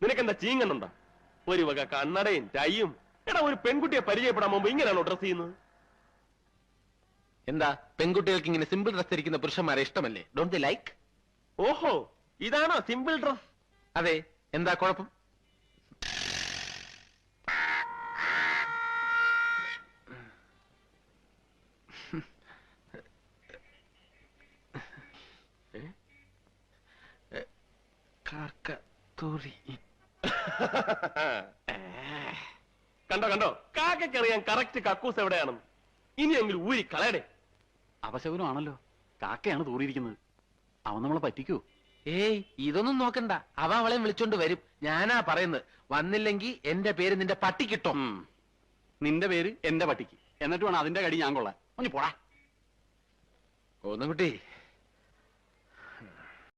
നിനക്കെന്താ ചീങ്ങനുണ്ടോ? ഒരു വക കണ്ണടയും ടൈയും. എടാ, ഒരു പെൺകുട്ടിയെ പരിചയപ്പെടാൻ മുമ്പ് ഇങ്ങനെയാണോ ഡ്രസ് ചെയ്യുന്നത്? എന്താ പെൺകുട്ടികൾക്ക് ഇങ്ങനെ സിമ്പിൾ ഡ്രസ് ധരിക്കുന്ന പുരുഷന്മാരെ ഇഷ്ടമല്ലേ? Don't they like? ഓഹോ, ഇതാണോ സിമ്പിൾ ഡ്രസ്? അതെ, എന്താ കുഴപ്പം? കണ്ടോ കണ്ടോ, കാക്കറിയാൻ കറക്റ്റ് കക്കൂസ് എവിടെയാണെന്ന്. ഇനിയെങ്കിലും ഊരി കളയടേ. അപശകുനമാണല്ലോ, കാക്കയാണ് തൂറിയിരിക്കുന്നത്. അവൻ നമ്മളെ പറ്റിക്കൂ? ഏയ്, ഇതൊന്നും നോക്കണ്ട. അവ അവളെ വിളിച്ചോണ്ട് വരും. ഞാനാ പറയുന്നത്, വന്നില്ലെങ്കിൽ എന്റെ പേര് നിന്റെ പട്ടിക്കിട്ടോ. നിന്റെ പേര് എന്റെ പട്ടിക്ക്, എന്നിട്ട് വേണം അതിന്റെ കടി ഞാൻ കൊള്ളാൻ. ഒന്ന് പോടാ. ഒന്നുകുട്ടി,